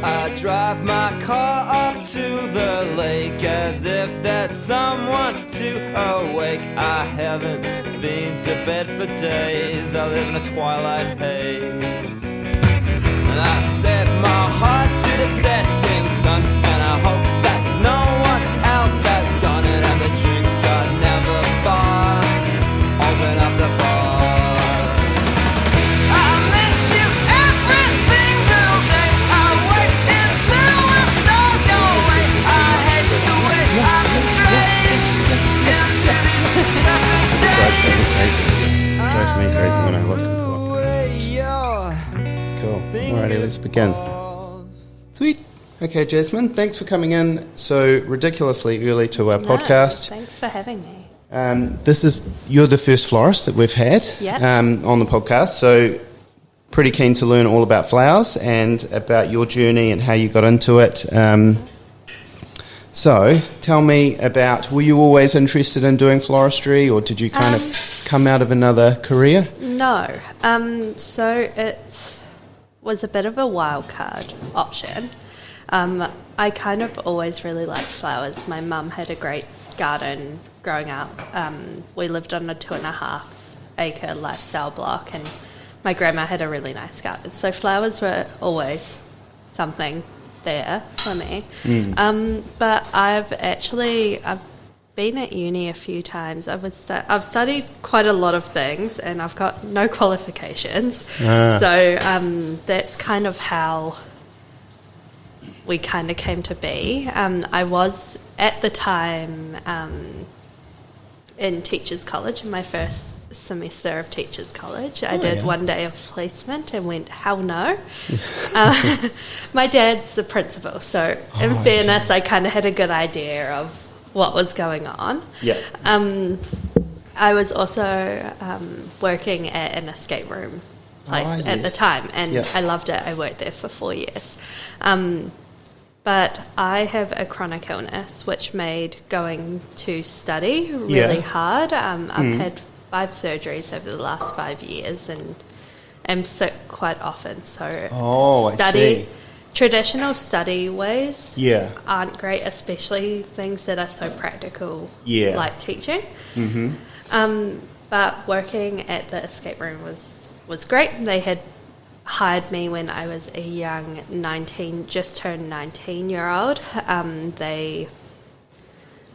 I drive my car up to the lake as if there's someone to awake. I haven't been to bed for days, I live in a twilight haze. And I set my heart to the setting sun, and I hope that no one else has done it. And the drinks are never far, open up the bar. I miss you every single day. I wait until it's not your way. I hate the way I'm straying into these days. Drives me crazy when I listen to it. Cool. Alrighty, let's begin. Sweet. Okay, Jasmine, thanks for coming in so ridiculously early to our podcast. Thanks for having me. You're the first florist that we've had on the podcast, so pretty keen to learn all about flowers and about your journey and how you got into it. So tell me about, were you always interested in doing floristry, or did you kind of come out of another career? No. So it was a bit of a wild card option. I kind of always really liked flowers. My mum had a great garden growing up. We lived on a 2.5 acre lifestyle block, and my grandma had a really nice garden. So flowers were always something there for me. But I've been at uni a few times. I've studied quite a lot of things, and I've got no qualifications. So that's kind of how we kind of came to be. I was at the time in Teachers College, in my first semester of Teachers College. I did 1 day of placement and went, hell no. My dad's the principal, so in fairness, I kind of had a good idea of what was going on. I was also working at an escape room place at the time, and I loved it. I worked there for 4 years. But I have a chronic illness, which made going to study really hard. I've had 5 surgeries over the last 5 years, and am sick quite often. So traditional study ways aren't great, especially things that are so practical, like teaching. But working at the escape room was great. They had hired me when I was a young just turned 19-year-old. They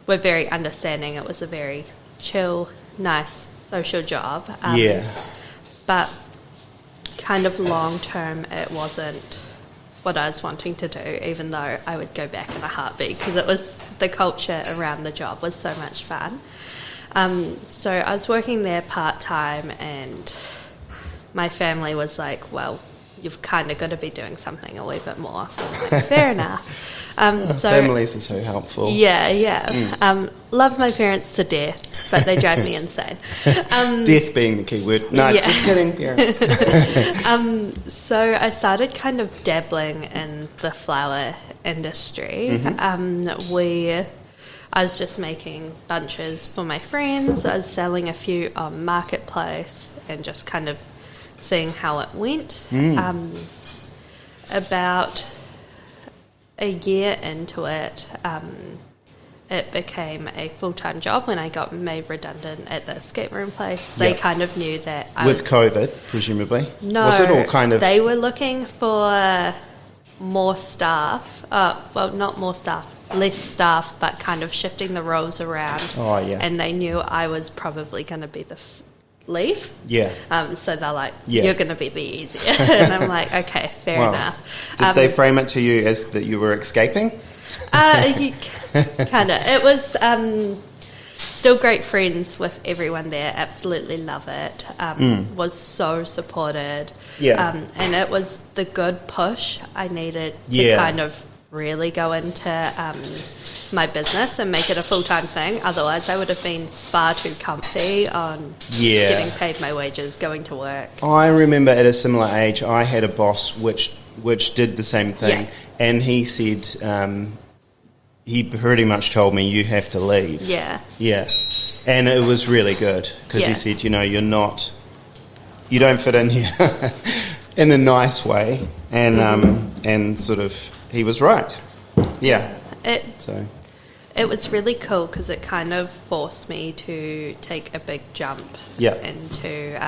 were very understanding. It was a very chill, nice social job. But kind of long term, it wasn't what I was wanting to do, even though I would go back in a heartbeat, because the culture around the job was so much fun. So I was working there part-time, and my family was like, well, you've kind of got to be doing something a wee bit more. So I'm like, fair enough. Families are so helpful. Love my parents to death, but they drive me insane. Death being the key word. No, just kidding, parents. So I started kind of dabbling in the flower industry. I was just making bunches for my friends. I was selling a few on Marketplace and just kind of seeing how it went. About a year into it, it became a full-time job when I got made redundant at the escape room place. They kind of knew that I was... With COVID, presumably? No. Was it all kind of... They were looking for more staff. Well, not more staff, less staff, but kind of shifting the roles around. And they knew I was probably going to be the leave. So they're like, you're going to be the easier. And I'm like, okay, fair enough. Did they frame it to you as that you were escaping? Kind of. It was still great friends with everyone there. Absolutely love it. Was so supported. And it was the good push I needed to kind of really go into my business and make it a full-time thing. Otherwise, I would have been far too comfy on getting paid my wages, going to work. I remember at a similar age, I had a boss which did the same thing, and he said he pretty much told me, you have to leave. And it was really good, because he said, you know, you don't fit in here in a nice way, and sort of he was right. Yeah. It was really cool because it kind of forced me to take a big jump into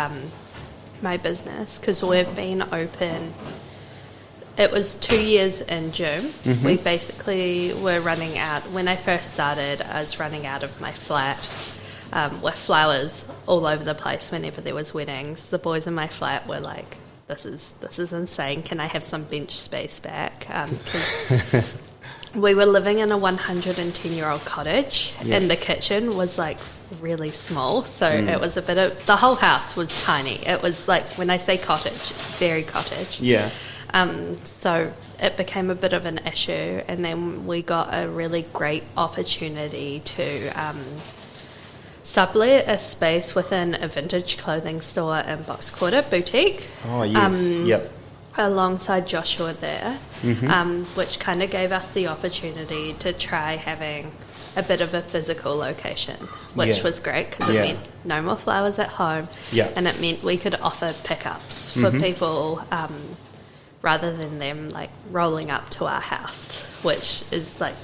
my business, because we've been open. It was 2 years in June. We basically were running out. When I first started, I was running out of my flat with flowers all over the place whenever there was weddings. The boys in my flat were like, this is insane. Can I have some bench space back? Because we were living in a 110-year-old cottage, and the kitchen was like really small. So it was the whole house was tiny. It was like, when I say cottage, very cottage. Yeah. So it became a bit of an issue, and then we got a really great opportunity to sublet a space within a vintage clothing store in Box Quarter Boutique. Oh, yes. Alongside Joshua there, which kind of gave us the opportunity to try having a bit of a physical location, which was great because it meant no more flowers at home, and it meant we could offer pickups for people rather than them like rolling up to our house, which is like,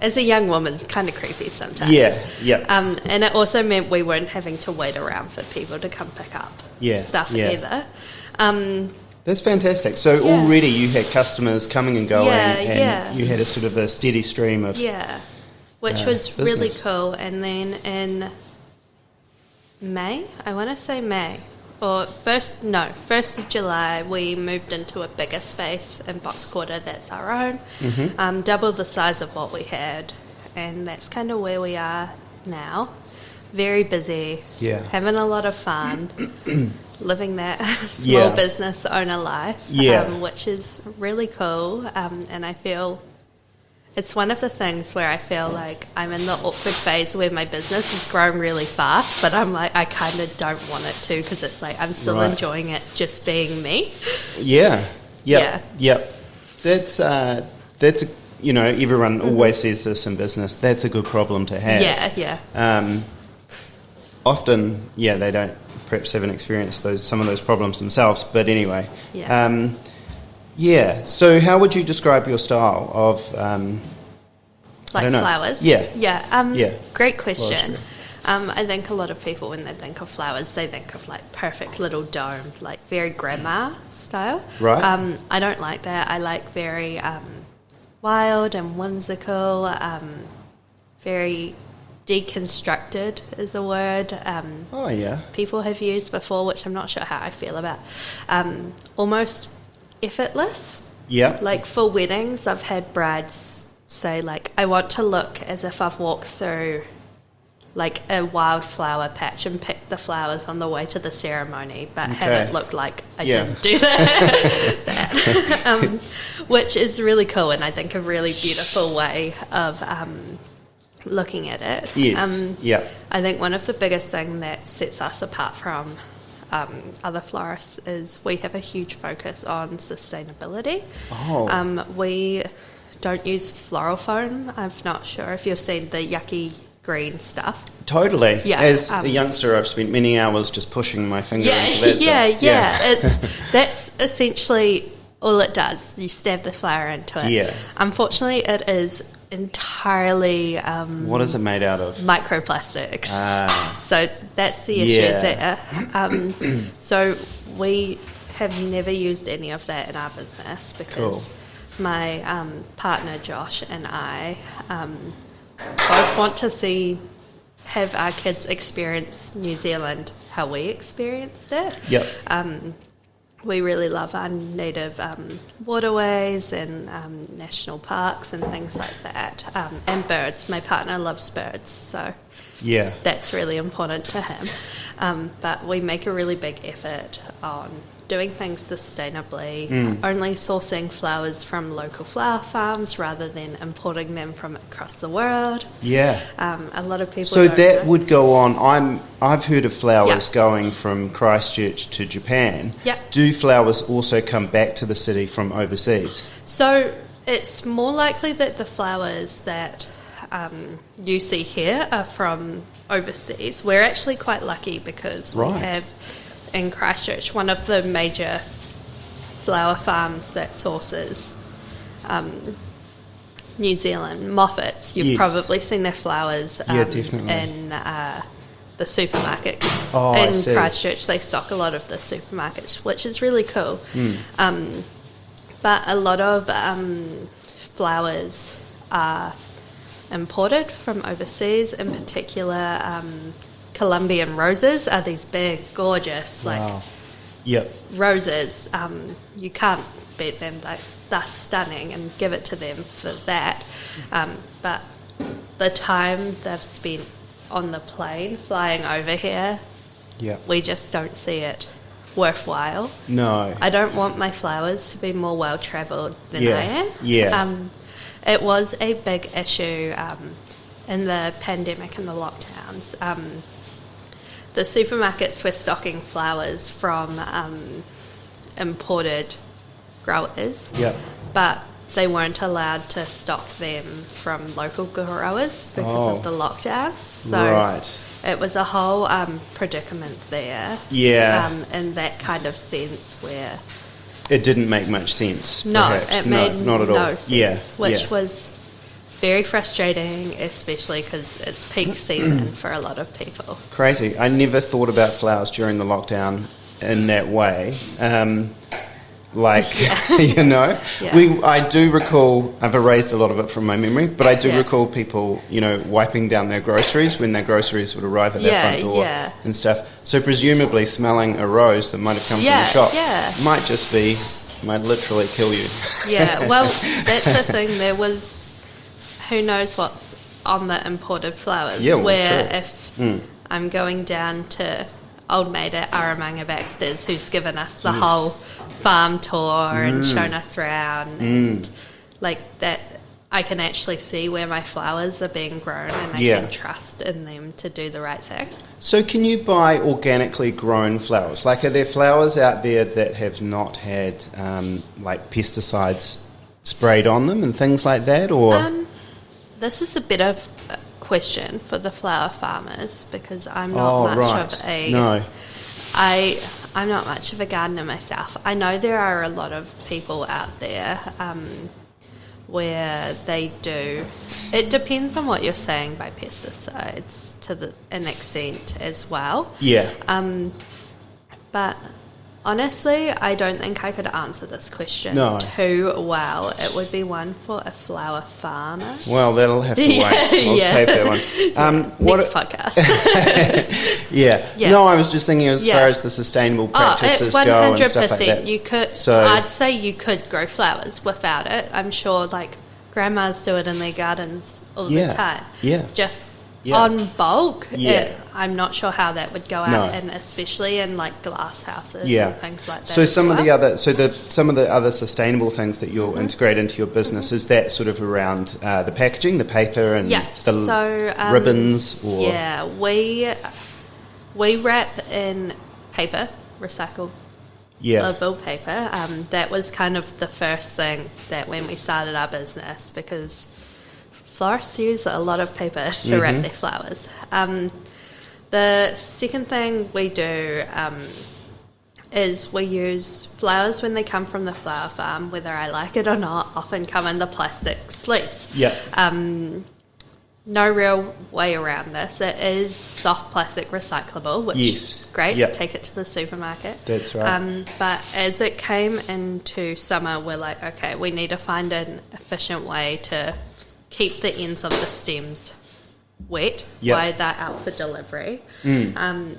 as a young woman, kind of creepy sometimes. And it also meant we weren't having to wait around for people to come pick up stuff either. That's fantastic. So already you had customers coming and going, and you had a sort of a steady stream of which was business. really cool. And then in May, I want to say May, or 1st of July, we moved into a bigger space in Box Quarter that's our own, double the size of what we had, and that's kind of where we are now. Very busy, having a lot of fun, living that small business owner life, which is really cool. And I feel it's one of the things where I feel like I'm in the awkward phase where my business is growing really fast, but I'm like, I kind of don't want it to, because it's like I'm still enjoying it just being me. That's everyone always says this in business. That's a good problem to have. Often, they don't perhaps haven't experienced some of those problems themselves. But anyway, So, how would you describe your style of flowers? Great question. I think a lot of people, when they think of flowers, they think of like perfect little dome, like very grandma style. Right. I don't like that. I like very wild and whimsical, very deconstructed is a word people have used before, which I'm not sure how I feel about. Almost effortless. Like for weddings, I've had brides say like, I want to look as if I've walked through like a wildflower patch and picked the flowers on the way to the ceremony, but have it look like I didn't do that. Which is really cool, and I think a really beautiful way of looking at it. I think one of the biggest things that sets us apart from other florists is we have a huge focus on sustainability. We don't use floral foam. I'm not sure if you've seen the yucky green stuff. Totally. As a youngster, I've spent many hours just pushing my finger into that. That's essentially all it does. You stab the flower into it. Unfortunately, it is entirely what is it made out of? Microplastics. So that's the issue there. So we have never used any of that in our business because my partner Josh and I both want to have our kids experience New Zealand how we experienced it. We really love our native waterways and national parks and things like that, and birds. My partner loves birds, so that's really important to him. But we make a really big effort on doing things sustainably, only sourcing flowers from local flower farms rather than importing them from across the world. A lot of people So that would go on. I've heard of flowers going from Christchurch to Japan. Do flowers also come back to the city from overseas? So it's more likely that the flowers that you see here are from overseas. We're actually quite lucky because we have in Christchurch one of the major flower farms that sources New Zealand, Moffats, you've probably seen their flowers definitely. in the supermarkets. In Christchurch, they stock a lot of the supermarkets, which is really cool. But a lot of flowers are imported from overseas. In particular, Colombian roses are these big, gorgeous, roses. You can't beat them. They're stunning, and give it to them for that. But the time they've spent on the plane flying over here, we just don't see it worthwhile. No. I don't want my flowers to be more well-travelled than I am. Yeah. It was a big issue in the pandemic and the lockdowns. The supermarkets were stocking flowers from imported growers, but they weren't allowed to stock them from local growers because of the lockdowns. So it was a whole predicament there. In that kind of sense where it didn't make much sense. No, perhaps. it made not at all. no sense, which was very frustrating, especially because it's peak season for a lot of people. Crazy. I never thought about flowers during the lockdown in that way. I do recall, I've erased a lot of it from my memory, but I do recall people, wiping down their groceries when their groceries would arrive at their front door and stuff. So presumably smelling a rose that might have come from the shop might literally kill you. Well, that's the thing. There was, who knows what's on the imported flowers, if I'm going down to old mate at Aramanga Baxter's, who's given us the whole farm tour and shown us around, and like that, I can actually see where my flowers are being grown, and I can trust in them to do the right thing. So can you buy organically grown flowers? Like, are there flowers out there that have not had pesticides sprayed on them and things like that, or? This is a bit of a question for the flower farmers, because I'm not much of a... No. I'm not much of a gardener myself. I know there are a lot of people out there where they do... It depends on what you're saying by pesticides to an extent as well. But honestly, I don't think I could answer this question too well. It would be one for a flower farmer. Well, that'll have to wait. I'll save that one. Next podcast. No, I was just thinking as far as the sustainable practices go and stuff like that. You could, I'd say you could grow flowers without it. I'm sure, grandmas do it in their gardens all the time. Just on bulk, I'm not sure how that would go out, and especially in glass houses and things like that. So some of the other sustainable things that you'll integrate into your business, is that sort of around the packaging, the paper, and the ribbons, or we wrap in paper, recycled paper. That was kind of the first thing that when we started our business, because florists use a lot of paper to wrap their flowers. The second thing we do is we use flowers when they come from the flower farm, whether I like it or not, often come in the plastic sleeves. No real way around this. It is soft plastic recyclable, which is great. Take it to the supermarket. That's right. But as it came into summer, we're like, okay, we need to find an efficient way to keep the ends of the stems wet while they're out for delivery.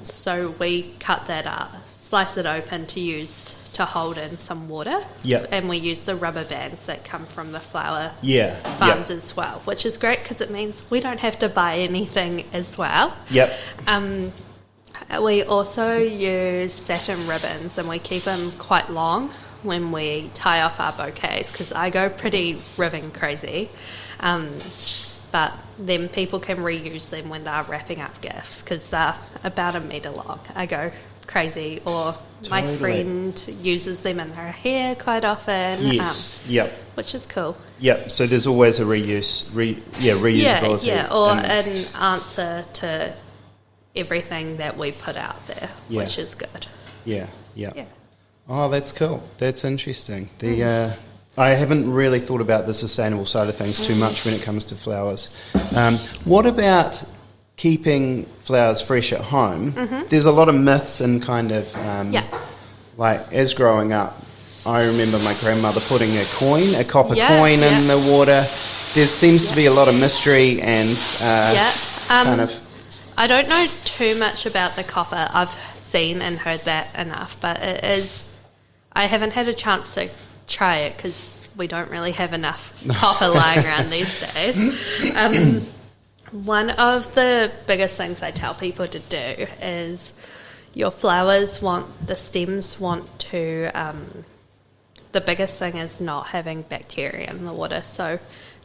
So we cut that up, slice it open to hold in some water. And we use the rubber bands that come from the flower farms as well, which is great because it means we don't have to buy anything as well. We also use satin ribbons, and we keep them quite long when we tie off our bouquets, because I go pretty ribbon crazy. But then people can reuse them when they're wrapping up gifts, because they're about 1 metre long. I go crazy, or my friend uses them in her hair quite often. Which is cool. So there's always a reusability. Or an answer to everything that we put out there, which is good. Oh, that's cool. That's interesting. The I haven't really thought about the sustainable side of things too much when it comes to flowers. What about keeping flowers fresh at home? Mm-hmm. There's a lot of myths and kind of, like as growing up, I remember my grandmother putting a copper coin in the water. There seems to be a lot of mystery and kind of... I don't know too much about the copper. I've seen and heard that enough, but it is... I haven't had a chance to try it because we don't really have enough copper lying around these days. One of the biggest things I tell people to do is your flowers the stems want to... the biggest thing is not having bacteria in the water. So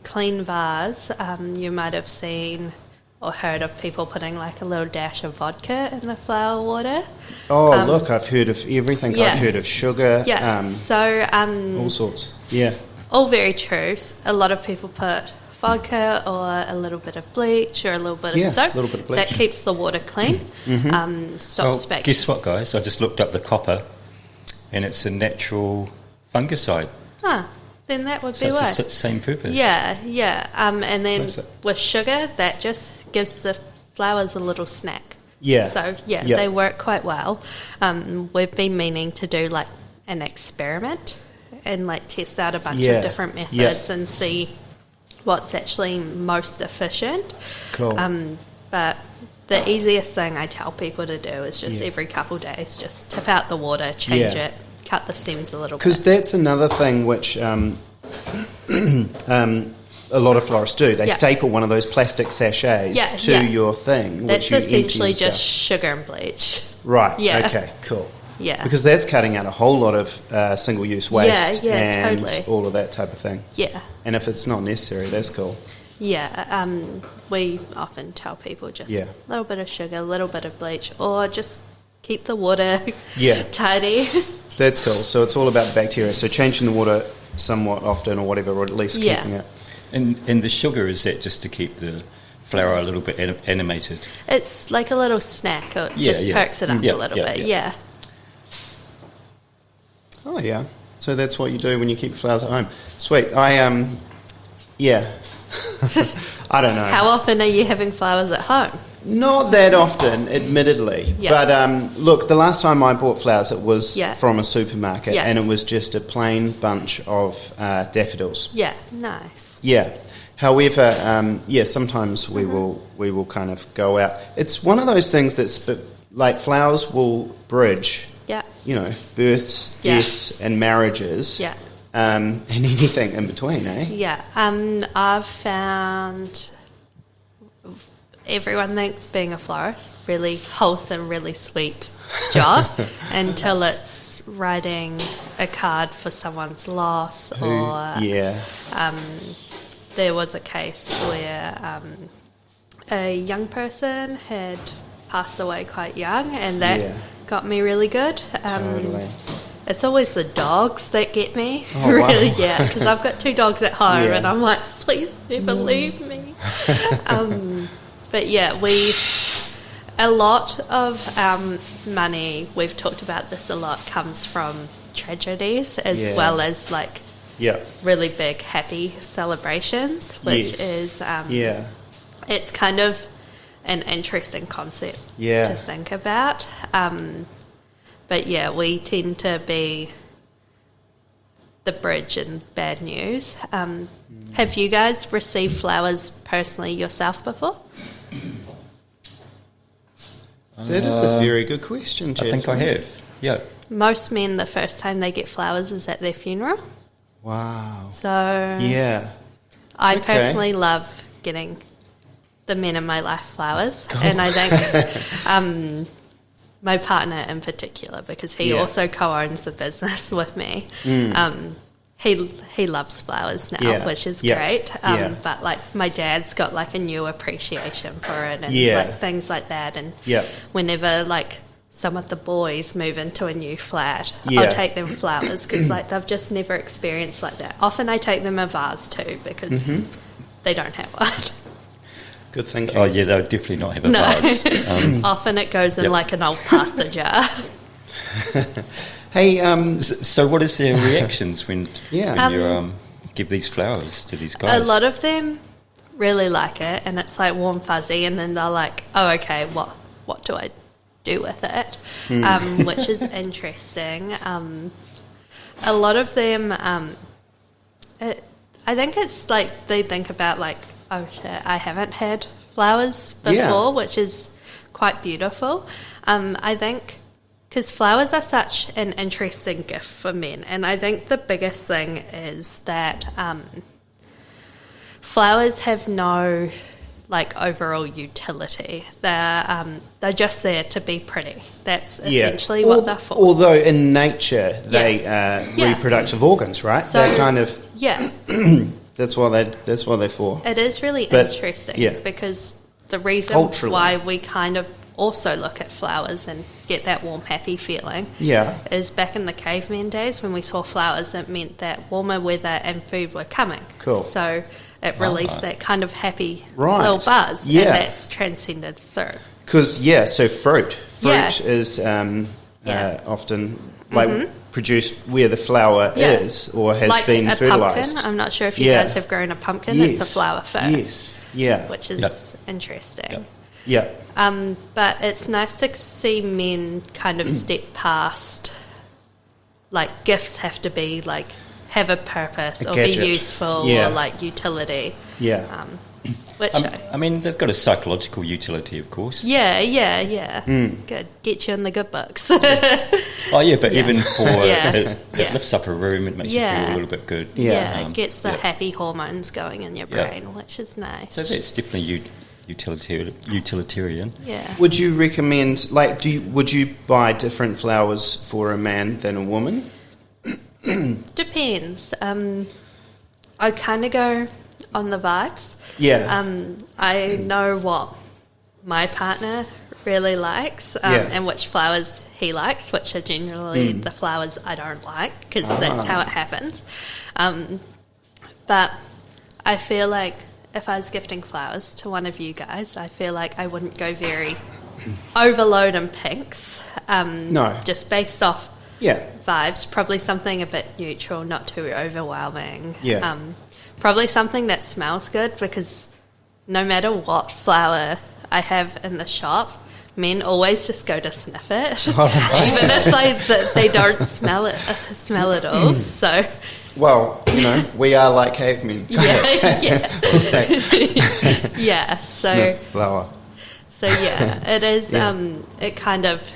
clean vase, you might have seen or heard of people putting like a little dash of vodka in the flower water. Oh, look, I've heard of everything. Yeah. I've heard of sugar. Yeah, all sorts. Yeah. All very true. A lot of people put vodka or a little bit of bleach or a little bit of soap. A little bit of bleach. That keeps the water clean. Mm-hmm. Stops bacteria. Guess what, guys? I just looked up the copper and it's a natural fungicide. Then that would so be why. It's the same purpose. Yeah. And then with sugar, that just gives the flowers a little snack. Yeah. So, they work quite well. We've been meaning to do, like, an experiment and, like, test out a bunch of different methods and see what's actually most efficient. Cool. But the easiest thing I tell people to do is just every couple of days, just tip out the water, change it, cut the stems a little bit. Because that's another thing which a lot of florists do. They staple one of those plastic sachets to your thing. That's which you essentially empty and just sugar and bleach. Right. Yeah. Okay, cool. Yeah. Because that's cutting out a whole lot of single-use waste and totally. all of that type of thing. Yeah. And if it's not necessary, that's cool. Yeah. We often tell people just a little bit of sugar, a little bit of bleach, or just keep the water tidy. That's cool. So it's all about bacteria. So changing the water somewhat often or whatever, or at least keeping it. And the sugar, is that just to keep the flower a little bit animated? It's like a little snack. It just perks it up a little bit. Yeah. Oh, yeah. So that's what you do when you keep flowers at home. Sweet. I don't know. How often are you having flowers at home? Not that often, admittedly. But look, the last time I bought flowers, it was from a supermarket, and it was just a plain bunch of daffodils. Yeah, nice. Yeah. However, sometimes we will kind of go out. It's one of those things that's like flowers will bridge. Yeah. You know, births, deaths, and marriages. Yeah. And anything in between, eh? Yeah. I've found everyone thinks being a florist really wholesome, really sweet job until it's writing a card for someone's loss there was a case where a young person had passed away quite young, and that got me really good. Totally. It's always the dogs that get me, really, because I've got 2 dogs at home, and I'm like, please never leave me. But a lot of money, we've talked about this a lot, comes from tragedies as well as like really big happy celebrations, which is it's kind of an interesting concept to think about. But we tend to be the bridge in bad news. Have you guys received flowers personally yourself before? That is a very good question, Jasmine. I think I have, yeah. Most men, the first time they get flowers is at their funeral. Wow. So I personally love getting the men in my life flowers. Cool. And I think my partner in particular, because he also co-owns the business with me, he loves flowers now, which is great. But like my dad's got like a new appreciation for it and like things like that. And whenever like some of the boys move into a new flat, I'll take them flowers because like they've just never experienced like that. Often I take them a vase too because they don't have one. Good thinking. Oh yeah, they would definitely not have a vase. Often it goes in like an old pasta jar. Hey, So what is their reactions when Yeah. you give these flowers to these guys? A lot of them really like it, and it's like warm fuzzy, and then they're like, "Oh, okay, what do I do with it?" Which is interesting. A lot of them, I think it's like they think about like, "Oh shit, I haven't had flowers before," which is quite beautiful. I think because flowers are such an interesting gift for men, and I think the biggest thing is that flowers have no like overall utility. They're just there to be pretty. That's essentially what they're for. Although in nature they are reproductive organs, right? So, they're kind of that's what they're for. It is really interesting because the reason Culturally. why we kind of also look at flowers and get that warm, happy feeling is back in the caveman days when we saw flowers, it meant that warmer weather and food were coming. Cool. So it released that kind of happy Right. little buzz, Yeah. and that's transcended through. Because so fruit is often like produced where the flower is or has like been a fertilized. pumpkin. I'm not sure if you guys have grown a pumpkin. It's a flower first. Yes. Yeah. Which is interesting. Yeah. But it's nice to see men kind of step past, like, gifts have to be, like, have a purpose or gadget. be useful or, like, utility. Yeah. Which I mean, they've got a psychological utility, of course. Yeah. Good. Get you in the good books. Oh, yeah, but even for it Yeah. lifts up a room, it makes you feel a little bit good. Yeah, it gets the happy hormones going in your brain, which is nice. So that's definitely utilitarian. Yeah. Would you recommend, like, would you buy different flowers for a man than a woman? Depends. I kind of go on the vibes. Yeah. I know what my partner really likes and which flowers he likes, which are generally the flowers I don't like, because that's how it happens. But I feel like if I was gifting flowers to one of you guys, I feel like I wouldn't go very overload in pinks. No. Just based off Yeah. vibes, probably something a bit neutral, not too overwhelming. Yeah. Probably something that smells good, because no matter what flower I have in the shop, men always just go to sniff it, even if they don't smell it all. So, Well, we are like cavemen. yeah. So, Sniff flower. So yeah, it is. It kind of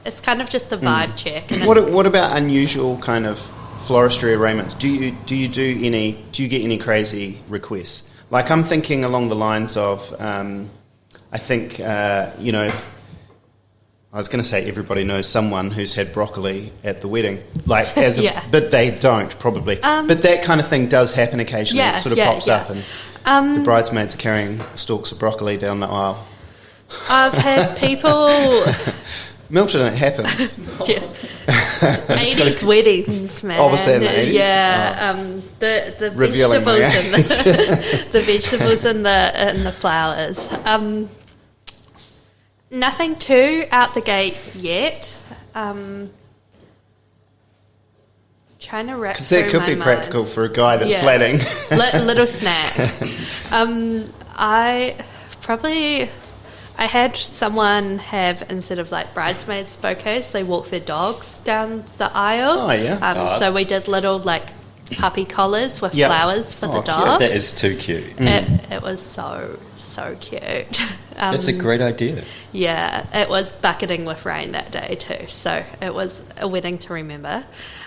it's kind of just a vibe check. And What about unusual kind of floristry arrangements? Do you get any crazy requests? Like, I'm thinking along the lines of, I think I was going to say everybody knows someone who's had broccoli at the wedding, like but they don't probably. But that kind of thing does happen occasionally. It sort of pops up, and the bridesmaids are carrying stalks of broccoli down the aisle. I've had people. Milton, it happens. 80s weddings, man. Oh, was that in the 80s? Yeah, the Revealing vegetables and the vegetables and the flowers. Nothing too out the gate yet. Trying to wrap Because that could be practical for a guy that's flatting. Little snack. I had someone have, instead of like bridesmaids bouquets, they walk their dogs down the aisles. Oh, yeah. So we did little like puppy collars with flowers for the dogs. That is too cute. It was so cute. That's a great idea. Yeah, it was bucketing with rain that day too, so it was a wedding to remember.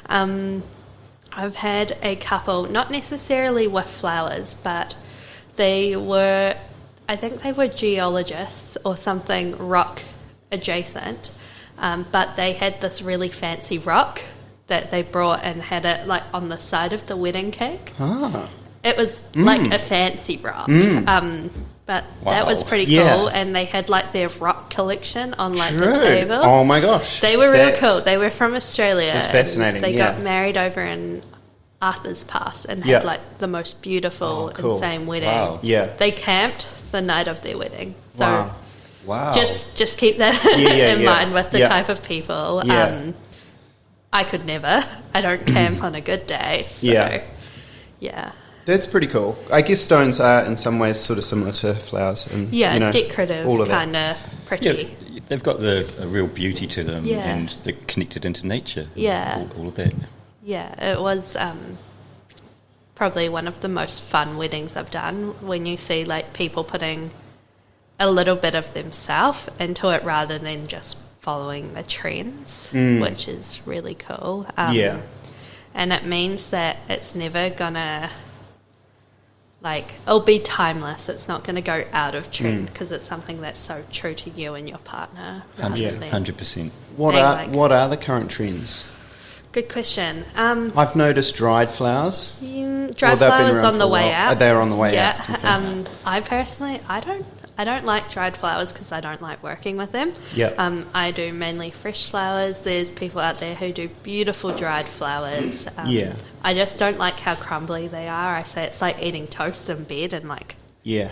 I've had a couple, not necessarily with flowers, but I think they were geologists or something, rock adjacent, but they had this really fancy rock that they brought and had it like on the side of the wedding cake. It was like a fancy rock. But that was pretty cool, and they had like their rock collection on like the table. Oh my gosh. They were real cool. They were from Australia. That's fascinating. They got married over in Arthur's Pass and had like the most beautiful, insane wedding. Wow. Yeah. They camped the night of their wedding. So wow. just keep that in mind with the type of people. Yeah. I could never. I don't camp on a good day. So, yeah. That's pretty cool. I guess stones are in some ways sort of similar to flowers. And, decorative, kind of pretty. Yeah, they've got a real beauty to them, and they're connected into nature. Yeah. All of that. Yeah, it was probably one of the most fun weddings I've done, when you see like people putting a little bit of themselves into it rather than just following the trends, which is really cool. And it means that it's never gonna, like, it'll be timeless. It's not going to go out of trend because it's something that's so true to you and your partner. 100%. What are the current trends? Good question. I've noticed dried flowers. Dried flowers on the way out. They're on the way out. Yeah. I personally, I don't like dried flowers because I don't like working with them. Yeah. I do mainly fresh flowers. There's people out there who do beautiful dried flowers. I just don't like how crumbly they are. I say it's like eating toast in bed and like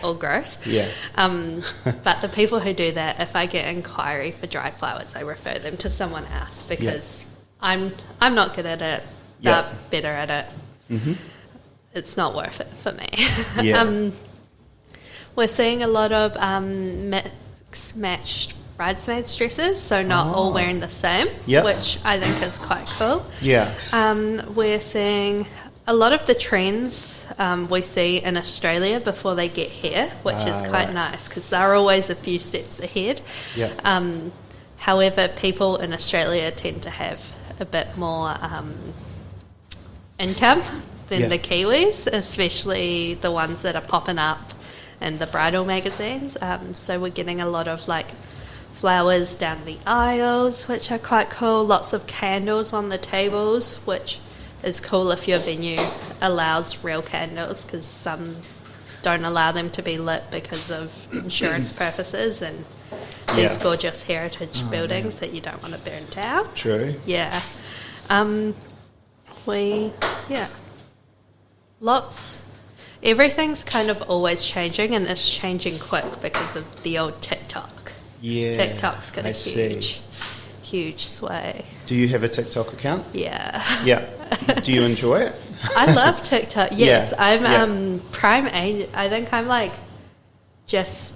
all gross. Yeah. But the people who do that, if I get inquiry for dried flowers, I refer them to someone else because I'm not good at it. They're better at it. Mm-hmm. It's not worth it for me. Yeah. We're seeing a lot of matched bridesmaids dresses, so not all wearing the same, which I think is quite cool. Yeah. We're seeing a lot of the trends we see in Australia before they get here, which is quite nice because they're always a few steps ahead. Yeah. However, people in Australia tend to have a bit more income than the Kiwis, especially the ones that are popping up in the bridal magazines. So we're getting a lot of like flowers down the aisles, which are quite cool. Lots of candles on the tables, which is cool if your venue allows real candles, because some don't allow them to be lit because of insurance purposes and these gorgeous heritage buildings that you don't want to burn down. True. Yeah. Lots. Everything's kind of always changing, and it's changing quick because of the old TikTok. Yeah. TikTok's got a huge sway. Do you have a TikTok account? Yeah. Yeah. Do you enjoy it? I love TikTok. Yes, Yeah. I'm prime age. I think I'm like just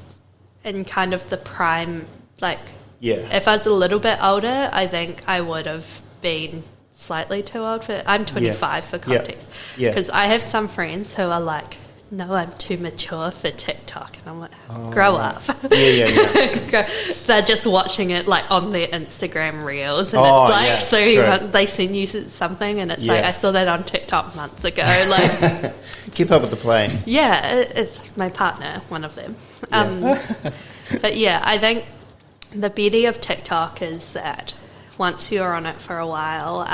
in kind of the prime, like, if I was a little bit older, I think I would have been slightly too old for it. I'm 25 for context. Because I have some friends who are like, no, I'm too mature for TikTok. And I'm like, grow up. They're just watching it like on their Instagram reels. And it's like they send you something and it's like, I saw that on TikTok months ago. Like, keep up with the play. Yeah, it's my partner, one of them. But yeah, I think the beauty of TikTok is that once you're on it for a while,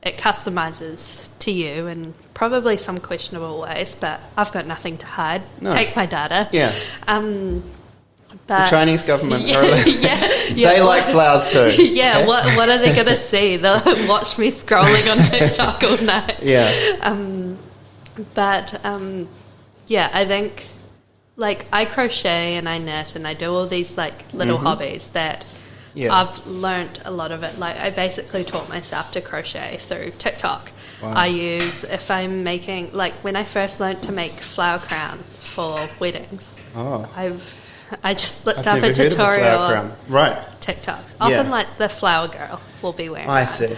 it customizes to you in probably some questionable ways, but I've got nothing to hide. No. Take my data. Yeah. But the Chinese government, they like flowers too. Yeah, what are they going to see? They'll watch me scrolling on TikTok all night. Yeah. I think, like, I crochet and I knit and I do all these, like, little hobbies that I've learnt a lot of it. Like, I basically taught myself to crochet through TikTok. Wow. I use, if I'm making, like, when I first learnt to make flower crowns for weddings, I just looked up a tutorial on TikToks. Often, like, the flower girl will be wearing I see.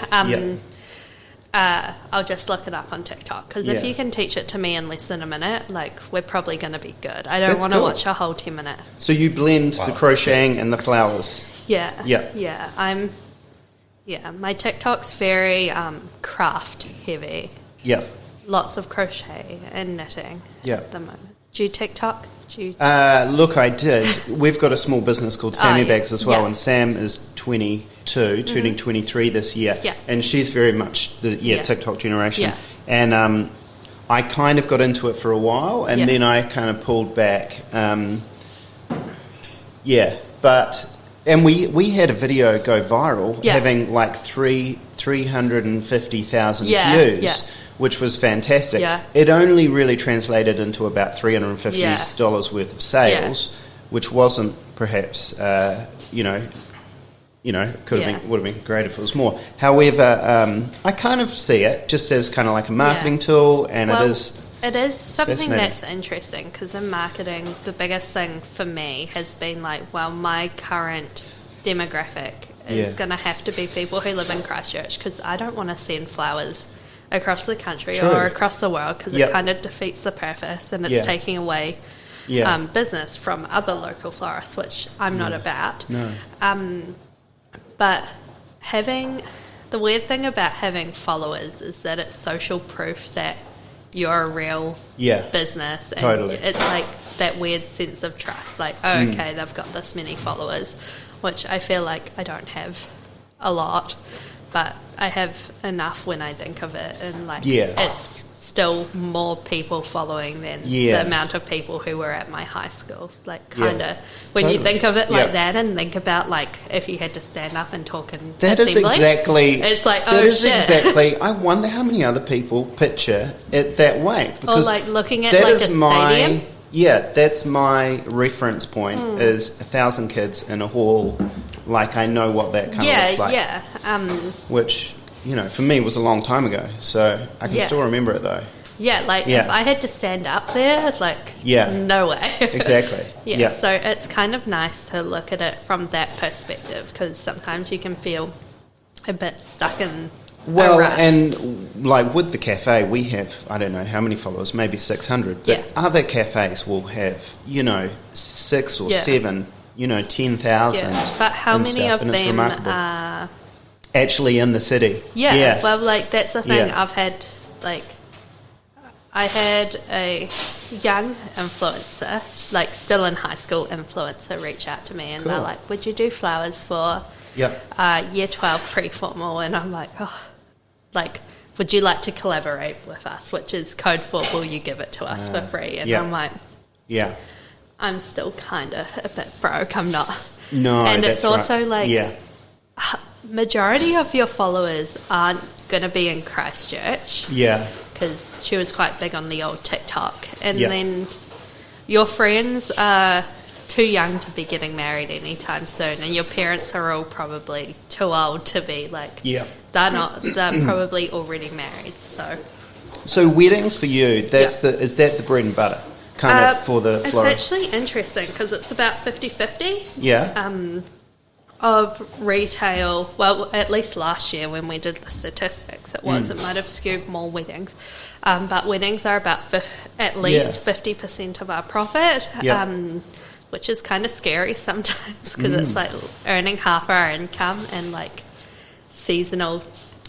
I'll just look it up on TikTok, because if you can teach it to me in less than a minute, like, we're probably going to be good. I don't want to watch a whole 10 minute. So you blend the crocheting and the flowers. My TikTok's very craft heavy. Lots of crochet and knitting at the moment. Do you TikTok? Look, I did. We've got a small business called Sammy Bags as well, and Sam is 22, turning 23 this year, and she's very much the TikTok generation. And I kind of got into it for a while, and then I kind of pulled back. And we had a video go viral, having like 350,000 views, which was fantastic. It only really translated into about $350 worth of sales, which wasn't perhaps, you know, would have been great if it was more. However, I kind of see it just as kind of like a marketing tool, and it is something that's interesting, because in marketing, the biggest thing for me has been like, well, my current demographic is going to have to be people who live in Christchurch, because I don't want to send flowers across the country or across the world, because it kind of defeats the purpose, and it's taking away business from other local florists, which I'm not about. No. But the weird thing about having followers is that it's social proof that you're a real business, and totally. It's like that weird sense of trust, like, oh, okay, they've got this many followers, which I feel like I don't have a lot, but I have enough when I think of it, and like it's still more people following than the amount of people who were at my high school. Like, kind of when you think of it like that, and think about like if you had to stand up and talk in assembly, it's like, oh shit. Exactly. I wonder how many other people picture it that way. Or like looking at like a stadium. Yeah, that's my reference point, is 1,000 kids in a hall. Like, I know what that kind of looks like. Which, you know, for me was a long time ago, so I can still remember it though. Yeah, like if I had to stand up there, like, no way. Exactly. So it's kind of nice to look at it from that perspective, because sometimes you can feel a bit stuck in and like with the cafe, we have, I don't know how many followers, maybe 600, but other cafes will have, you know, 6 or 7, you know, 10,000. But how many stuff, of them are actually in the city? Well, like, that's the thing. I've had, like, I had a young influencer, like still in high school influencer, reach out to me, and they're like, would you do flowers for year 12 pre-formal? And I'm like, oh, like, would you like to collaborate with us, which is code for will you give it to us for free? And I'm like, I'm still kind of a bit broke, I'm not. No, and it's also like, majority of your followers aren't going to be in Christchurch. Because she was quite big on the old TikTok. And then your friends are too young to be getting married anytime soon, and your parents are all probably too old to be like, they're probably already married. So weddings for you, is that the bread and butter kind of for the florist? It's actually interesting, because it's about 50-50 of retail. Well, at least last year when we did the statistics, it might have skewed more weddings, but weddings are about at least 50% of our profit, which is kind of scary sometimes, because it's like earning half our income in like seasonal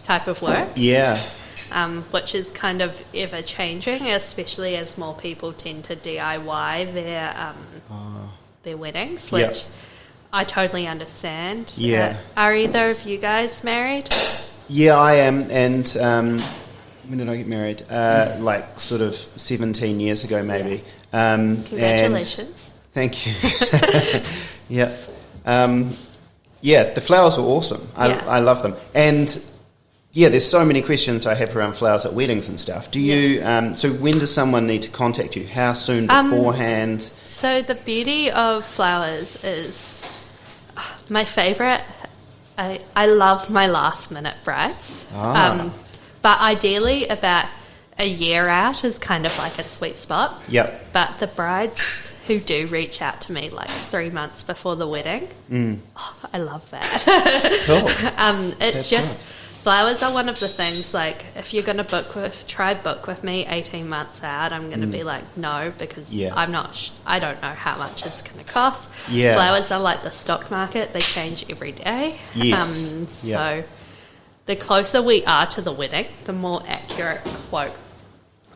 type of work, which is kind of ever changing, especially as more people tend to DIY their weddings, which I totally understand. Are either of you guys married? Yeah, I am. And when did I get married? Like sort of 17 years ago, maybe. Congratulations. Thank you. The flowers were awesome. I love them. And there's so many questions I have around flowers at weddings and stuff. Do you, so when does someone need to contact you? How soon beforehand? So the beauty of flowers is, my favourite, I love my last minute brides. But ideally about a year out is kind of like a sweet spot. But the brides who do reach out to me like 3 months before the wedding, I love that. It's just nice. Flowers are one of the things, like, if you're going to book with me 18 months out, I'm going to be like, no, because I don't know how much it's going to cost. Flowers are like the stock market. They change every day. So the closer we are to the wedding, the more accurate quote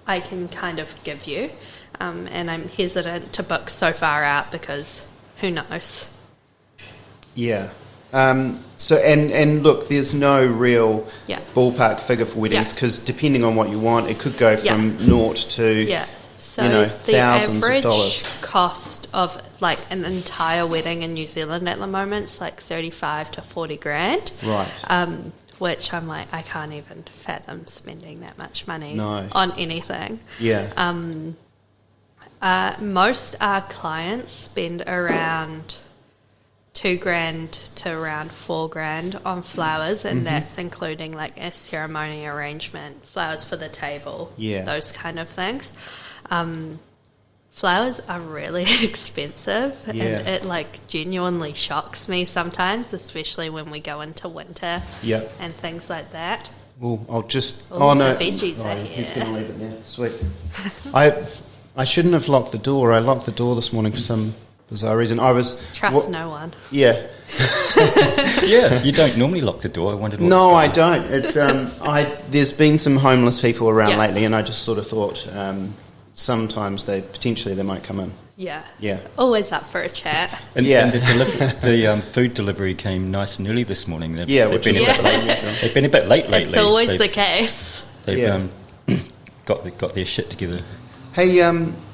I can kind of give you. And I'm hesitant to book so far out, because who knows? So and look, there's no real ballpark figure for weddings, because depending on what you want, it could go from naught to so the thousands of dollars. The average cost of like an entire wedding in New Zealand at the moment is like 35 to 40 grand. Which I'm like, I can't even fathom spending that much money on anything. Most our clients spend around $2,000 to around $4,000 on flowers, and that's including like a ceremony arrangement, flowers for the table, those kind of things. Flowers are really expensive, and it like genuinely shocks me sometimes, especially when we go into winter and things like that. Well, I'll just... The veggies are here. He's going to leave it there. Sweet. I shouldn't have locked the door. I locked the door this morning for some bizarre reason. Trust no one. Yeah. Yeah, you don't normally lock the door. I wondered what No, was I going on. don't. It's there's been some homeless people around lately, and I just sort of thought sometimes they might come in. Yeah. Always up for a chat. And the food delivery came nice and early this morning. They've been a bit late lately. It's always the case. They've got their shit together. Hey,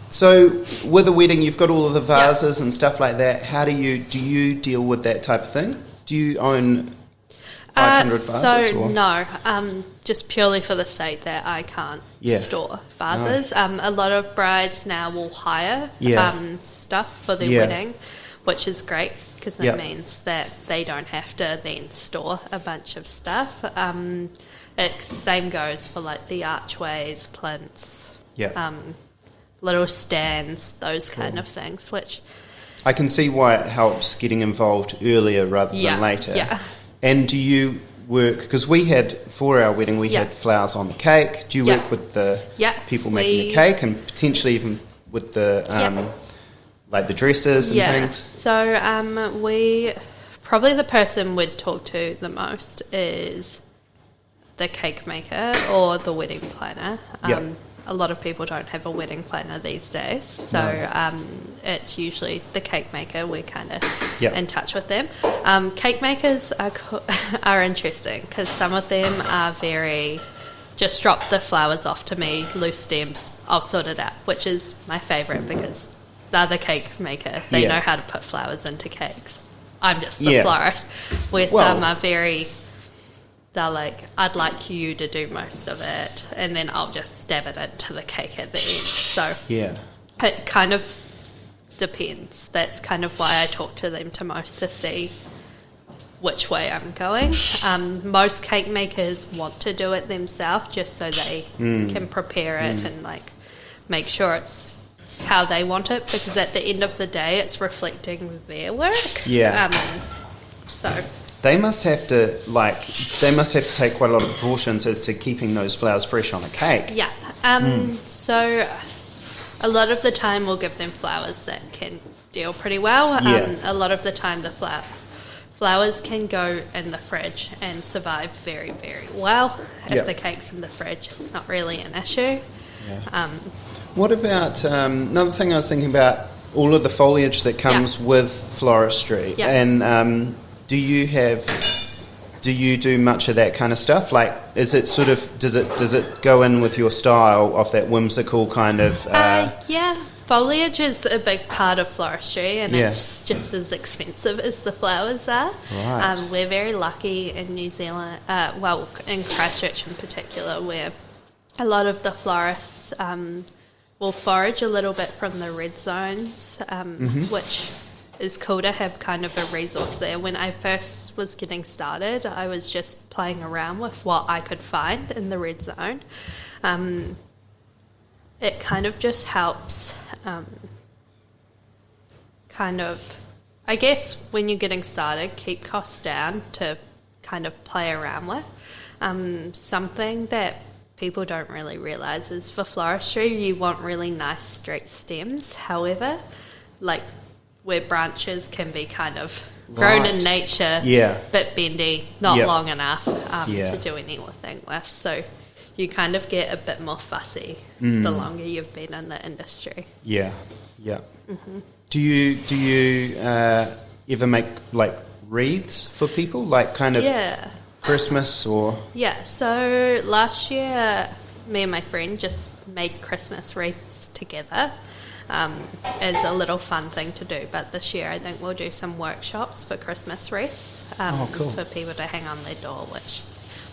so with a wedding, you've got all of the vases and stuff like that. How do you deal with that type of thing? Do you own 500 vases? No, just purely for the sake that I can't store vases. No. A lot of brides now will hire stuff for their wedding, which is great because it means that they don't have to then store a bunch of stuff. Same goes for like the archways, plinths, little stands, those kind of things, which... I can see why it helps getting involved earlier rather than later. Yeah. And do you work... Because for our wedding, we had flowers on the cake. Do you work with the people making the cake and potentially even with the... like the dresses and things? So probably the person we'd talk to the most is the cake maker or the wedding planner. A lot of people don't have a wedding planner these days, so it's usually the cake maker. We're kind of in touch with them. Cake makers are interesting because some of them are very... Just drop the flowers off to me, loose stems, I'll sort it out, which is my favourite because they're the cake maker. They know how to put flowers into cakes. I'm just the florist. Where some are very... They're like, I'd like you to do most of it, and then I'll just stab it into the cake at the end. So it kind of depends. That's kind of why I talk to them to most to see which way I'm going. Most cake makers want to do it themselves just so they can prepare it and like make sure it's how they want it, because at the end of the day it's reflecting their work. So they must have to take quite a lot of precautions as to keeping those flowers fresh on a cake. So a lot of the time we'll give them flowers that can deal pretty well. A lot of the time the flowers can go in the fridge and survive very, very well. If the cake's in the fridge, it's not really an issue. What about another thing I was thinking about, all of the foliage that comes with floristry, and do you do much of that kind of stuff? Like, is it sort of does it go in with your style of that whimsical kind of? Foliage is a big part of floristry, and it's just as expensive as the flowers are. Right. We're very lucky in New Zealand, in Christchurch in particular, where a lot of the florists will forage a little bit from the red zones, which is cool to have kind of a resource there. When I first was getting started, I was just playing around with what I could find in the red zone. It kind of just helps I guess when you're getting started, keep costs down to kind of play around with. Something that people don't really realise is for floristry, you want really nice straight stems. However, like where branches can be kind of grown in nature, but bendy, not long enough to do anything with. So you kind of get a bit more fussy the longer you've been in the industry. Do you ever make like wreaths for people, like kind of Christmas or? So last year me and my friend just made Christmas wreaths together. As a little fun thing to do, but this year I think we'll do some workshops for Christmas wreaths for people to hang on their door, which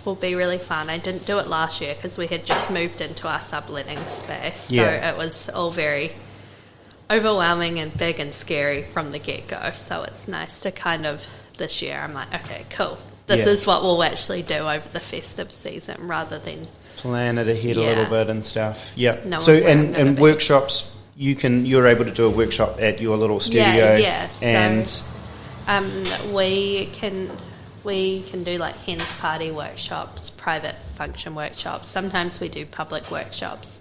will be really fun. I didn't do it last year because we had just moved into our subletting space, so it was all very overwhelming and big and scary from the get-go. So it's nice to kind of, this year, I'm like, okay, cool. This is what we'll actually do over the festive season rather than... Plan it ahead a little bit and stuff. Yeah. No, so, and workshops, you're able to do a workshop at your little studio. Yeah. And... So, we can do like hens party workshops, private function workshops. Sometimes we do public workshops.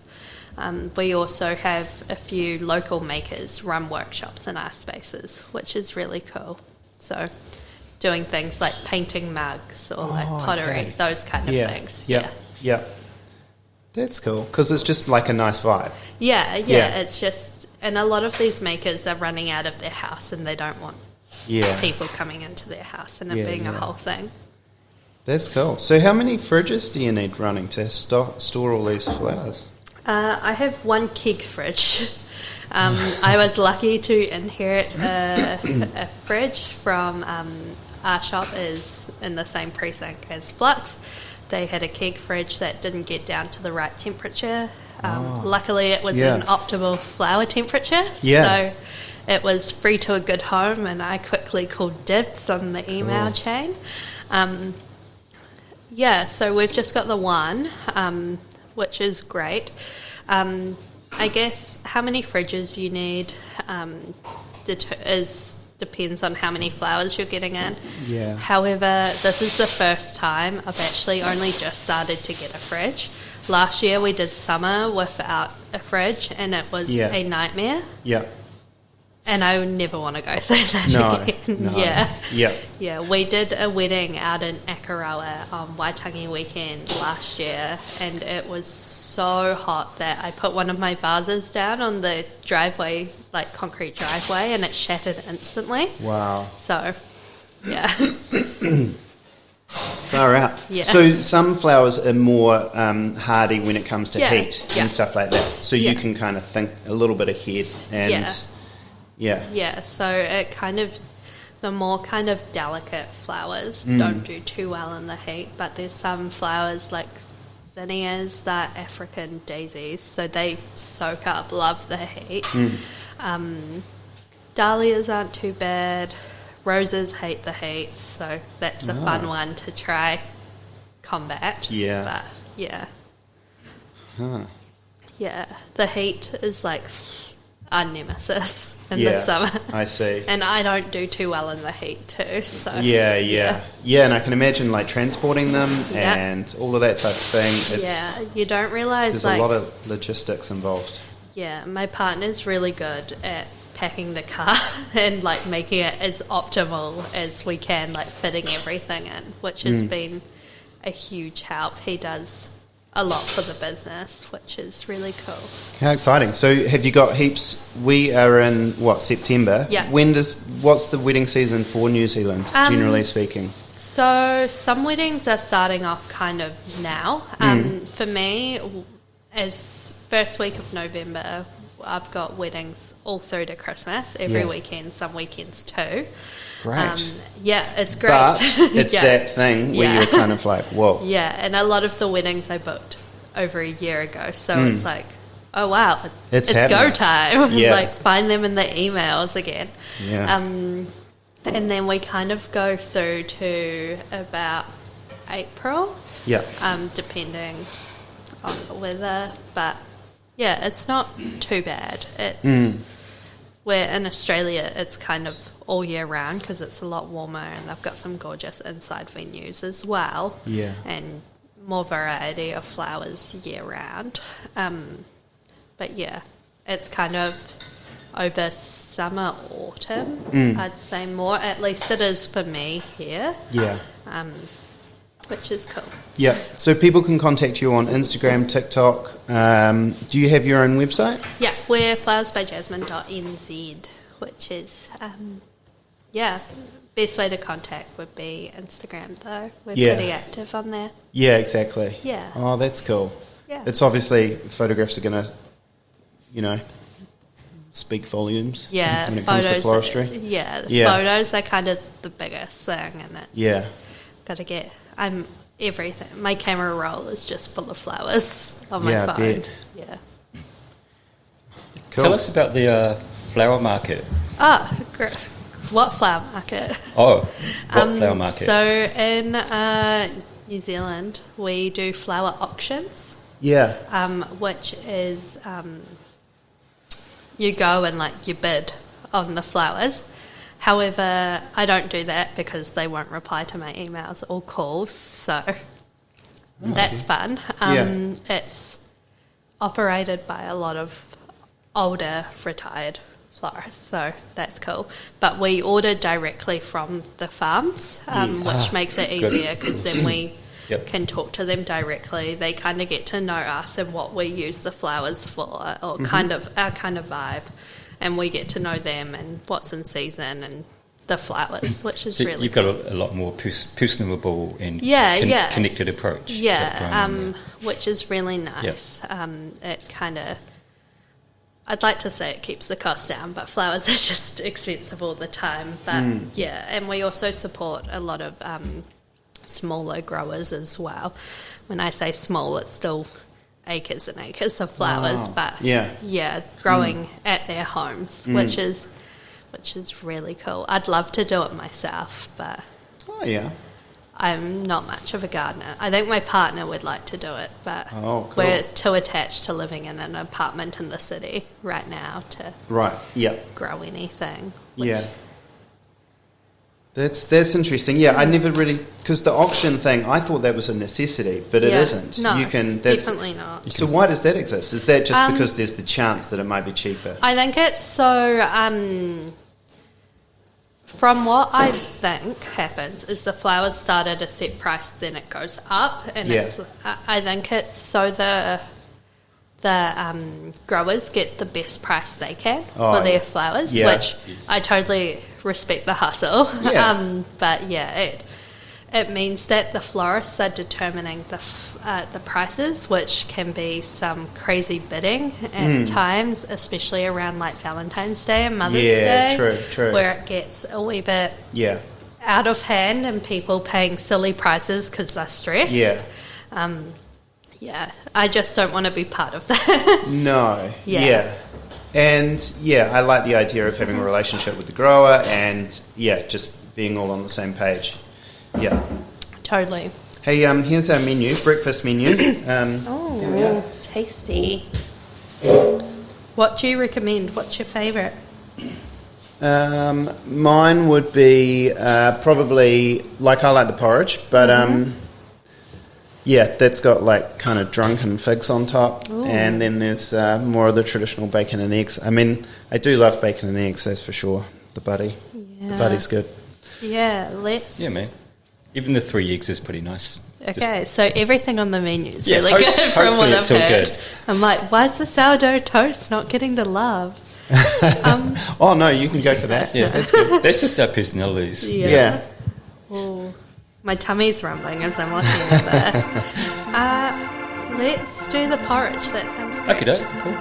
We also have a few local makers run workshops in our spaces, which is really cool. So doing things like painting mugs or like pottery, those kind of things. Yeah. That's cool, because it's just like a nice vibe. Yeah, it's just, and a lot of these makers are running out of their house and they don't want people coming into their house and it being a whole thing. That's cool. So how many fridges do you need running to store all these flowers? I have one keg fridge. I was lucky to inherit a fridge from our shop is in the same precinct as Flux. They had a keg fridge that didn't get down to the right temperature. Luckily, it was an optimal flower temperature, so it was free to a good home, and I quickly called dibs on the email chain. So we've just got the one, which is great. I guess how many fridges you need depends on how many flowers you're getting in. Yeah. However, this is the first time I've actually only just started to get a fridge. Last year we did summer without a fridge and it was a nightmare. Yeah. And I would never want to go through that again. No. Yeah, we did a wedding out in Akaroa on Waitangi weekend last year, and it was so hot that I put one of my vases down on the driveway, like concrete driveway, and it shattered instantly. Wow. So, yeah. Far out. Yeah. So some flowers are more hardy when it comes to heat and stuff like that. So you can kind of think a little bit ahead and... Yeah, so it kind of, the more kind of delicate flowers don't do too well in the heat, but there's some flowers like zinnias, that African daisies, so they soak up, love the heat. Dahlias aren't too bad, roses hate the heat, so that's a fun one to try combat. Yeah. But, the heat is like our nemesis in the summer. I see. And I don't do too well in the heat too, so... Yeah, and I can imagine, like, transporting them and all of that type of thing. You don't realise, there's like... a lot of logistics involved. Yeah, my partner's really good at packing the car and, like, making it as optimal as we can, like, fitting everything in, which has been a huge help. He does a lot for the business, which is really cool. How exciting. So have you got heaps? We are in, September? Yeah. What's the wedding season for New Zealand, generally speaking? So some weddings are starting off kind of now. For me, as first week of November, I've got weddings all through to Christmas, every weekend, some weekends too. Great. It's great. But it's that thing where you're kind of like, whoa. Yeah, and a lot of the weddings I booked over a year ago, so it's like, oh wow, it's go time. Like, find them in the emails again. Yeah. And then we kind of go through to about April. Yeah. Depending on the weather, but yeah, it's not too bad. It's where in Australia it's kind of all year round because it's a lot warmer and they've got some gorgeous inside venues as well. Yeah. And more variety of flowers year round. But yeah, it's kind of over summer, autumn, I'd say more. At least it is for me here. Yeah. Which is cool. Yeah. So people can contact you on Instagram, TikTok. Do you have your own website? Yeah, we're flowersbyjasmine.nz, which is, best way to contact would be Instagram, though. We're pretty active on there. Yeah, exactly. Yeah. Oh, that's cool. Yeah. It's obviously, photographs are going to, speak volumes when it comes to floristry. Photos are kind of the biggest thing, and it's got to get... everything. My camera roll is just full of flowers on my phone. Bet. Yeah. Cool. Tell us about the flower market? What flower market? Oh, what flower market? So in New Zealand, we do flower auctions. Yeah. Which is you go and you bid on the flowers. However, I don't do that because they won't reply to my emails or calls, so that's fun. It's operated by a lot of older retired florists, so that's cool. But we order directly from the farms, which makes it easier because then we can talk to them directly. They kind of get to know us and what we use the flowers for, or kind of our kind of vibe, and we get to know them and what's in season and the flowers, which is really you've cool. got a lot more personable and connected approach. Which is really nice. It kind of, I'd like to say it keeps the cost down, but flowers are just expensive all the time. But and we also support a lot of smaller growers as well. When I say small, it's still acres and acres of flowers, but growing at their homes, which is really cool. I'd love to do it myself, but I'm not much of a gardener. I think my partner would like to do it, but we're too attached to living in an apartment in the city right now to grow anything. That's interesting. I never really, because the auction thing, I thought that was a necessity, but it isn't. No, definitely not. So why does that exist? Is that just because there's the chance that it might be cheaper? I think it's so. From what I think happens is the flowers start at a set price, then it goes up, and I think it's so the growers get the best price they can for their flowers, which I totally respect the hustle. But it means that the florists are determining the prices, which can be some crazy bidding at times, especially around Valentine's Day and Mother's Day, true. where it gets a wee bit out of hand and people paying silly prices because they're stressed. I just don't want to be part of that. No. And I like the idea of having a relationship with the grower and just being all on the same page. Totally. Hey, here's our menu, breakfast menu. Tasty. What do you recommend? What's your favourite? Mine would be probably, I like the porridge, but that's got kind of drunken figs on top. Ooh. And then there's more of the traditional bacon and eggs. I mean, I do love bacon and eggs, that's for sure. The buddy. The buddy's good. Yeah, let's... Yeah, man. Even the 3 eggs is pretty nice. Okay, so everything on the menu is really good from what I've heard. Good. I'm like, why is the sourdough toast not getting the love? Oh, no, you can go for that. Yeah, that's good. That's just our personalities. Yeah. Oh, my tummy's rumbling as I'm looking at this. Let's do the porridge. That sounds great. Okay, cool.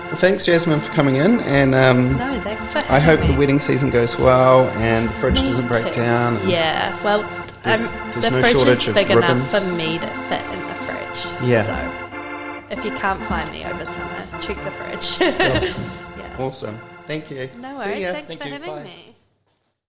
Well, thanks, Jasmine, for coming in. And no, thanks for having I hope me. the wedding season goes well and the fridge doesn't break down. Yeah, well, there's the no fridge shortage is of big ribbons. enough for me to fit in the fridge. Yeah. So if you can't find me over summer, check the fridge. Awesome. Thank you. No worries. Thanks for having me.